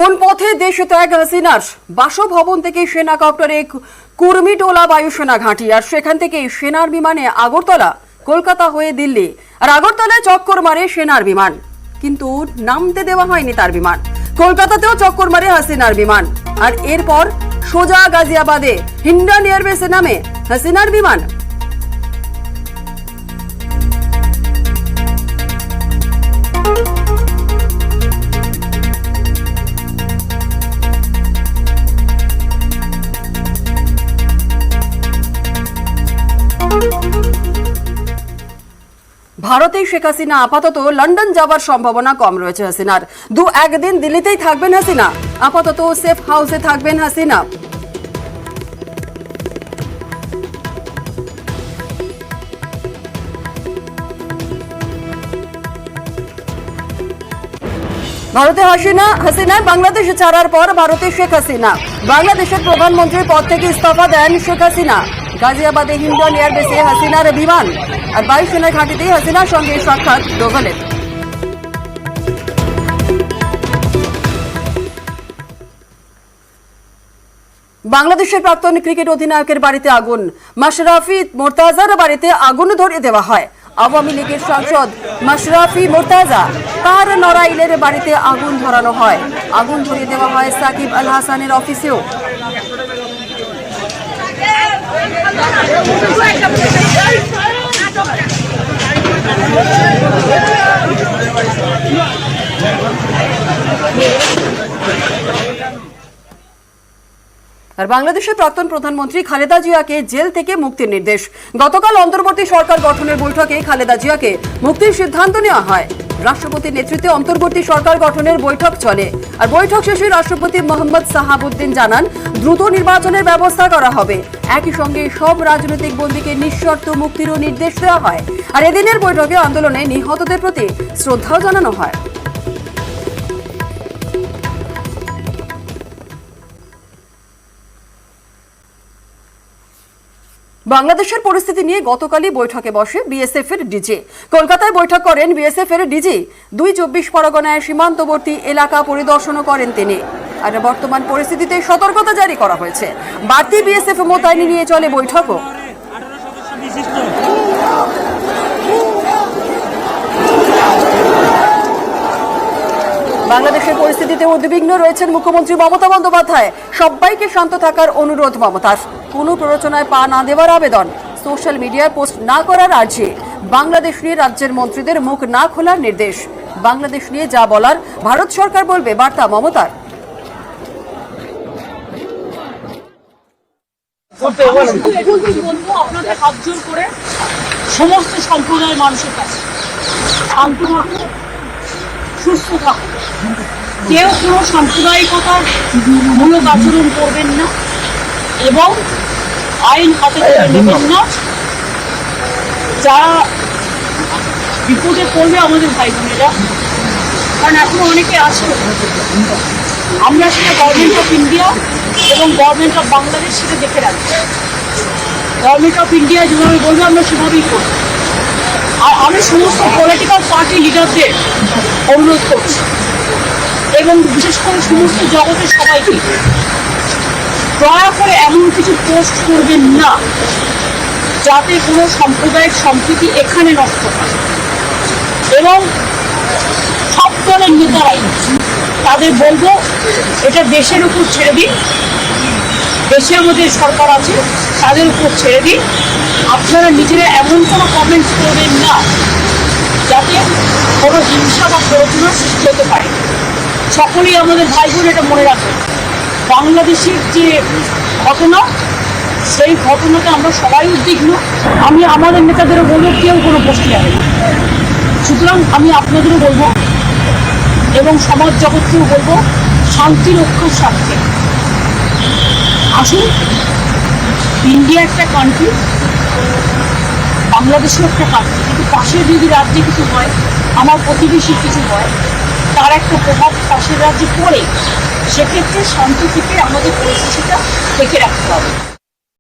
কোন পথে দেশ ত্যাগ হাসিনার? বাসভবন থেকে সেনা কপ্টারে কুর্মিটোলা বায়ুসেনা ঘাঁটি, আর সেখান থেকে সেনার বিমানে আগরতলা, কলকাতা হয়ে দিল্লি, আর আগরতলায় চক্কর মারে সেনার বিমান। কিন্তু নামতে দেওয়া হয়নি তার বিমান। কলকাতাতেও চক্কর মারে হাসিনার বিমান, আর এরপর সোজা গাজিয়াবাদে হিন্ডন এয়ারবেসে নামে হাসিনার বিমান। ভারতে শেখ হাসিনা আপাতত লন্ডন যাওয়ার সম্ভাবনা কম রয়েছে হাসিনার। একদিন দিল্লিতেই থাকবেন হাসিনা, আপাতত সেফ হাউসে থাকবেন হাসিনা। ভারতে হাসিনা বাংলাদেশ ছাড়ার পর ভারতে শেখ হাসিনা বাংলাদেশের প্রধানমন্ত্রীর পদ থেকে ইস্তফা দেন শেখ হাসিনা। গাজিয়াবাদে হিন্ডন এয়ারবেসে হাসিনার বিমান, আর বায়ুসেনা ঘাঁটিতে হাসিনার সঙ্গে সাক্ষাৎ ডোভালের। বাংলাদেশের প্রাক্তন ক্রিকেট অধিনায়কের বাড়িতে আগুন, মাশরাফি মোর্তাজার বাড়িতে আগুন ধরিয়ে দেওয়া হয়। আওয়ামী লীগের সাংসদ মাশরাফি মোর্তাজা, তার নড়াইলের বাড়িতে আগুন ধরানো হয়। আগুন ধরিয়ে দেওয়া হয় সাকিব আল হাসানের অফিসেও। আর বাংলাদেশের প্রাক্তন প্রধানমন্ত্রী খালেদা জিয়াকে জেল থেকে মুক্তির নির্দেশ। গতকাল অন্তর্বর্তী সরকার গঠনের বৈঠকে খালেদা জিয়াকে মুক্তির সিদ্ধান্ত নেওয়া হয়। রাষ্ট্রপতির নেতৃত্বে অন্তর্বর্তী সরকার গঠনের বৈঠক চলে, আর বৈঠক শেষে রাষ্ট্রপতি মোহাম্মদ সাহাবুদ্দিন জানান দ্রুত নির্বাচনের ব্যবস্থা করা হবে। একই সঙ্গে সব রাজনৈতিক বন্দীকে নিঃশর্ত মুক্তিরও নির্দেশ দেওয়া হয়। আর এদিনের বৈঠকে আন্দোলনে নিহতদের প্রতি শ্রদ্ধাও জানানো হয়। বাংলাদেশের পরিস্থিতি নিয়ে গতকালই বৈঠকে বসে বিএসএফ এর ডিজি। কলকাতায় বৈঠক করেন বিএসএফ এর ডিজি। ২ পরগনায় সীমান্তবর্তী এলাকা পরিদর্শনও করেন তিনি। আর বর্তমান পরিস্থিতিতে সতর্কতা জারি করা হয়েছে। বাড়তি বিএসএফ মোতায়েন নিয়ে চলে বৈঠকও। বাংলাদেশের পরিস্থিতিতে উদ্বিগ্ন রয়েছেন মুখ্যমন্ত্রী মমতা বন্দ্যোপাধ্যায়। সবাইকে শান্ত থাকার অনুরোধ মমতার। কোনো প্ররোচনায় পা না দেওয়ার আবেদন, সোশ্যাল মিডিয়ায় পোস্ট না করার আর্জি, বাংলাদেশ নিয়ে রাজ্যের মন্ত্রীদের মুখ না খোলার নির্দেশ। বাংলাদেশ নিয়ে যা বলার ভারত সরকার বলবে, বার্তা মমতার। আপনাদের হাত জোর করে সমস্ত সম্প্রদায়ের মানুষের কাছে শান্ত থাকুন, সুস্থ থাকুন, কেউ কোনো সাম্প্রদায়িকতার মূলক আচরণ করবেন না এবং আইন হাতে তুলে নেবেন না। যারা বিপদে পড়বে আমাদের ভাই বোনেরা, কারণ এখনো অনেকে আছে, আমরা সেটা গভর্নমেন্ট অফ ইন্ডিয়া এবং গভর্নমেন্ট অফ বাংলাদেশ সেটা দেখে রাখছি। গভর্নমেন্ট অফ ইন্ডিয়া যেভাবে বলবে আমরা সেভাবেই করব। আর আমি সমস্ত পলিটিক্যাল পার্টি লিডারদের অনুরোধ করছি এবং বিশেষ করে সমস্ত জগতের সবাইকে, দয়া করে এমন কিছু পোস্ট করবেন না যাতে কোনো সাম্প্রদায়িক সম্প্রীতি এখানে নষ্ট হয়। এবং সব দলের নেতারাই তাদের বলবো, এটা দেশের উপর ছেড়ে দিন, দেশে আমাদের সরকার আছে, তাদের উপর ছেড়ে দিন। আপনারা নিজেরা এমন কোনো কমেন্টস করবেন না যাতে কোনো হিংসা বা প্ররোচনার সৃষ্টি হতে পারে। সকলেই আমাদের ভাই বোন এটা মনে রাখবেন, বাংলাদেশের যে ঘটনা, সেই ঘটনাতে আমরা সবাই উদ্বিগ্ন। আমি আমাদের নেতাদেরও বলবো, কেউ কোনো পোস্ট নেবে না। সুতরাং আমি আপনাদেরও বলবো এবং সমাজ জগৎকেও বলবো, শান্তি রক্ষার স্বার্থে আসুন। ইন্ডিয়া একটা কান্ট্রি, বাংলাদেশও একটা কান্ট্রি, কিন্তু পাশের যদি রাজ্যে কিছু হয়, আমার প্রতিবেশী কিছু হয়, তার একটা প্রভাব পাশের রাজ্যে পড়ে। সেক্ষেত্রে শান্তি থেকে আমাদের পরিস্থিতিটা দেখে রাখতে হবে।